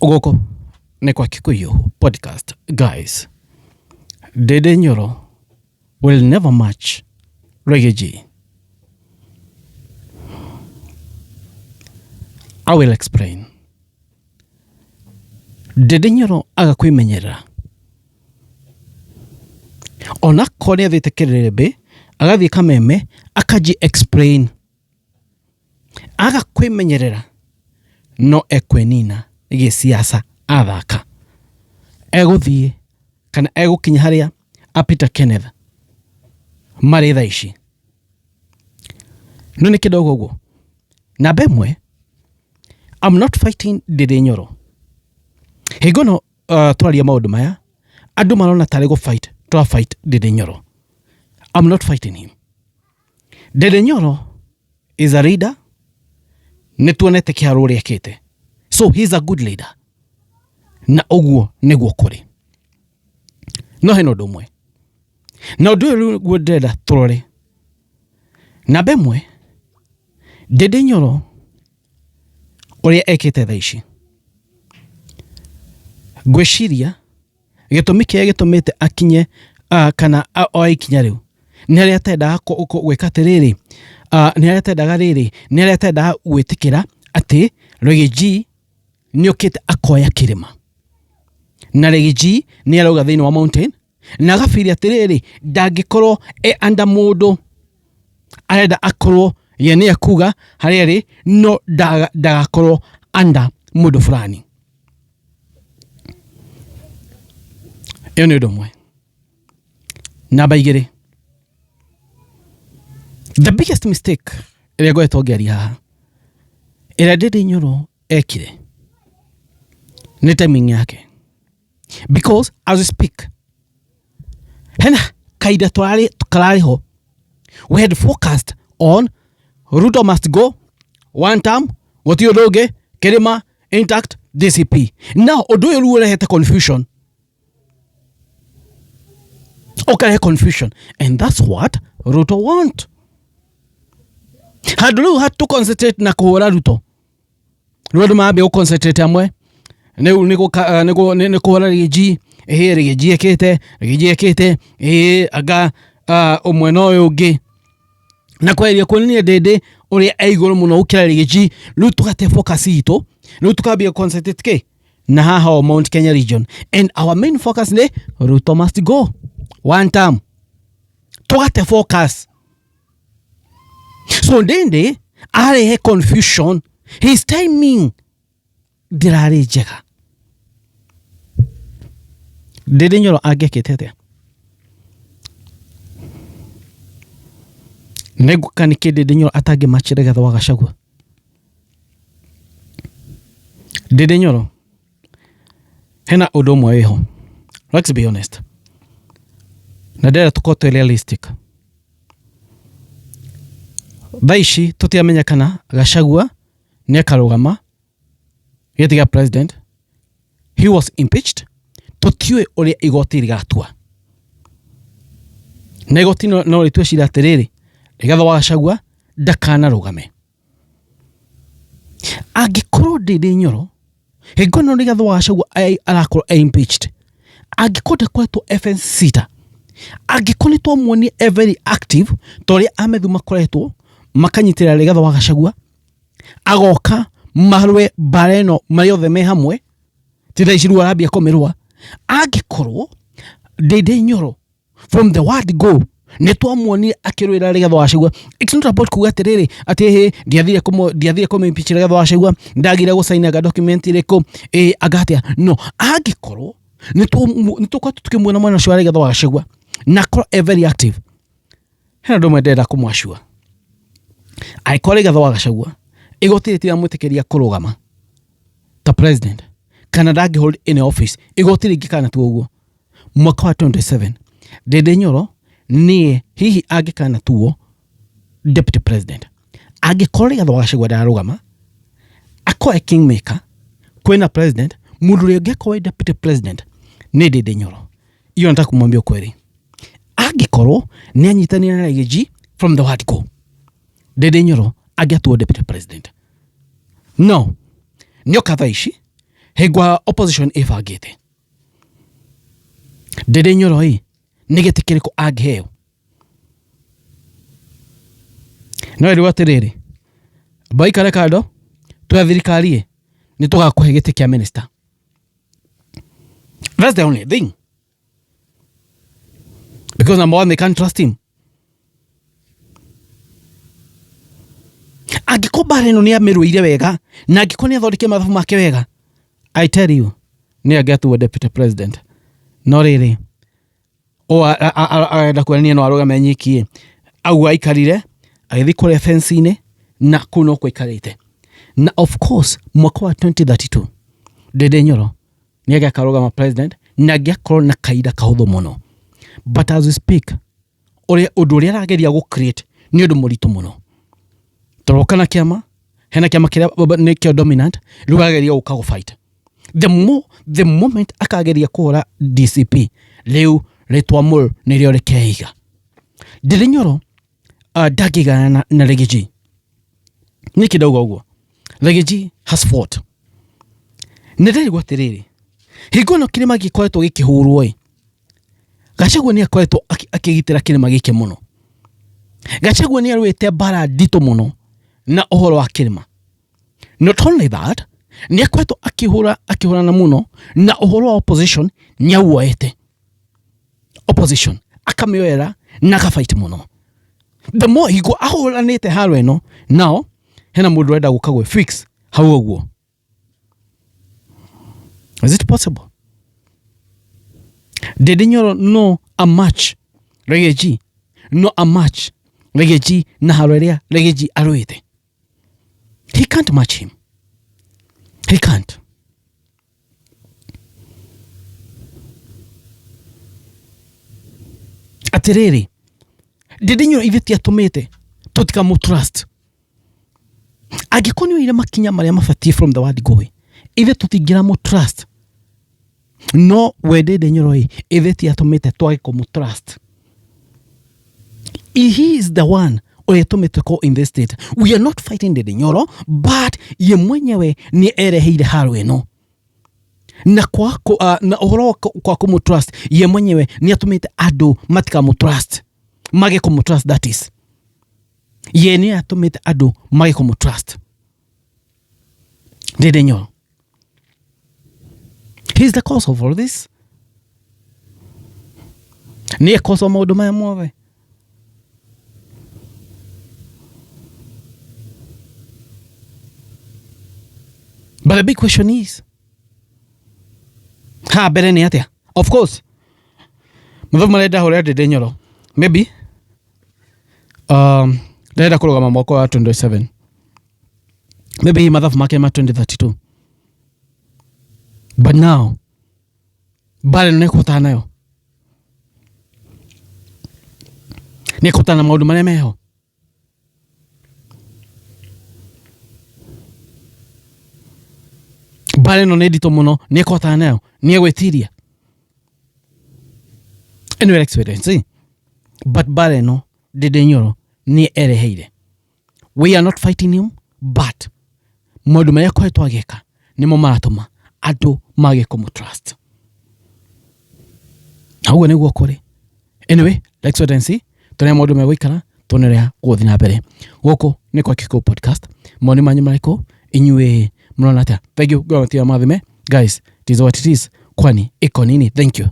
Ogoko ne kwa Kikuyu podcast, guys. Dede Nyoro will never match Riggy. I will explain. Dede Nyoro agakwimenyera. Ona kone thitekererebe agathie kameme akaji explain. Agakwimenyerera no ekwenina gĩsiasa athaka eguthie kana egukinya haria apita Kenneth mari thaa ici no ni kidogo guo na bemwe. I'm not fighting Dede Nyoro higono twaria maundu maya andu marona tari go fight Dede Nyoro. I'm not fighting him. Dede Nyoro is a leader. Nituonete kiharu ria kite. So he's a good leader. Na oguo niguo kuri. No heno domwe. Na ndu guo ndenda turore. Na bemwe Dede Nyoro uria ekite thaa ici. Gweciria gitumi kia gitumite akinye kana oikinya riu. Ni aria tenda gwika tiriri. Ni aria tendaga riri. Ni aria tendaga gwitikira ati Riggy ni okite akoya kirima. Na Riggy ni arauga thiini wa mountain na gafiri atiriri ndangikorwo anda mundu arenda akorwo ye ni akuga hariri no ndagakorwo anda mundu fulani. Iyo ni ndomwe. Namba igiri. The biggest mistake ĩrĩa ngoretwo ngĩaria haha ĩrĩa Dede Nyoro ekire ni timing yake, because as we speak hena kaida karariho. We had focused on Ruto must go one term, gũtirĩ ũndũ ũngĩ, Kirima intact, DCP. Now ũndũ ũyũ rĩu ũrehete confusion. Okay, confusion, and that's what Ruto want. Hadulu had to concentrate na kuhura Ruto. Ruto maabe concentrate amwe. Niko kuhura Riggy. Riggy ekete. Aga omwena uyu ungi. Na kweria kunia Dede uria aiguru muno ukira Riggy. Riu tukate focus ito. Riu tukabia concentrate ke na haha Mount Kenya region. And our main focus ne Ruto must go one term. Tukate focus. So Ndindi arehe confusion. His timing dirari jega. Dede Nyoro agekete atia. Negukanike Dede Nyoro atage machire gatho wa Gachagua. Dede Nyoro hena undu umwe wiho. Let's be honest. Na ndera tukote realistic. Thaici tutiamenya kana Gachagua ni akarugama gitiga president. He was impeached. Tutiwe uria igoti rigatua. Na igoti no ritwe cira atiriri rigatho wa Gachagua ndakana rugame. Angikorwo Dede Nyoro higono rigatho wa Gachagua arakorwo impeached, angikorwo kwetu FN sita, angikorwo muoni very active tori amethu makoretwo makanyitira rigatho wa Gachagua agoka marwe bareno mayothe me hamwe titha iciru arabia komerwa. Agikorwo Dede Nyoro from the word go nitwamuoni akirwira rigatho wa Gachagua. It's not about kuga atiriri ati ndiathire impeach rigatho wa Gachagua, ndagire gusaina ga document iriko agatia. No, agikorwo nitwa tukimwona mwana cio rigatho wa Gachagua na korwo very active. Hena ndumwe ndenda kumwashua aikore gatho wa Gachagua igoti ritira mwitikiria kurugama ta president kana ndagi hold in office igoti ringikana tu uguo mwaka wa 27 Dede Nyoro ni hihi agikana tuo deputy president agikore gatho wa Gachagua ndarugama akoe kingmaker kwena president mundu ringi akoe deputy president ni Dede Nyoro. Iyo nataka kumwambia ukweli, agikorwo ni anyitanira na Riggy from the word go, Dede Nyoro agiatuo deputy president. No, nio kathaici hegwa opposition ifagite Ndindi Nyoro nigete kiriko agheo no ri watiriri baikare kado twa thirikari ni tugakuhe giti kia minister. That's the only thing, because number one, they can't trust him. Angiko bareno ni ameruire wega na angiko ni athondeke mathabu make wega, I tell you, ni agatu deputy president. No riri arenda kuonania no arugame nyiki au aikarire agithi kure fence-ine na kuno kwikarite na of course mwaka wa 2032 Ndindi Nyoro ni agakarugama president na giakorwo na kaida kahuthu muno, but as we speak undu uria arageria gu create ni undu muritu muno. Torokana kiama hena kiama kiria ni kio dominant rugageria ukago fight the moment akageria kuhura DCP leu retwa mul nirio rekeiga Ndindi Nyoro dagigana na Riggy ni kidogo uguo. Riggy has fought ndiri gwatiriri higono kirima gikoretwo gikihurwo Gachagua ni akoretwo akigitira kirima gike muno. Gachagua ni arwite bara dito muno na ohoro wa kirima. Not only that, ni akoretwo akihurana muno na ohoro wa opposition nyauete opposition akamioera na gafight muno. The more he go ahoranite haro eno now hena mundu reda gukagwe fix hau uguo. Is it possible? Ndindi Nyoro no a match Riggy no a match Riggy na haroria Riggy arwite. He can't match him. He can't. Atiriri Ndindi Nyoro iveti atumite tutika mu trust agikonyo ile makinya maria mafatie from the word go ive tutigira mu trust no we Ndindi Nyoro iveti atumite twage mu trust. He is the one oyatumite ko in this state. We are not fighting Ndindi Nyoro, but ye mwenyewe ni ereheire haro eno na kwako na ohoro kwa kumu trust ye mwenyewe ni atumite adu matika mu trust mage kumu trust. That is ye ni atumite adu mage kumu trust Ndindi Nyoro. He's the cause of all this. Ni cause of maundu maya mothe. But the big question is, mbere ni atia? Of course, mathabu marenda hurira Ndindi Nyoro maybe ndenda kurugama mwaka wa 27, maybe mathabu make ma 2032, but now bare ne kutana nayo ni kutana maundu maria meho. Bare no nedito muno ni kotana nayo ni gwetiria eno experience, but bare no Ndindi Nyoro ni ereheire. We are not fighting him, but maundu maria kwetwa ageka nimo maratuma adu mage kumu trust. Hau ni guo kuri. Anyway, let's wait and see. Tuna maundu megwikara tunerea guthi na mbere. Guku ni kwa Kiko podcast. Moni manyu mariko inyue mnaona ata. Thank you. Go mathime. Guys, it is what it is. Kwani iko nini? Thank you.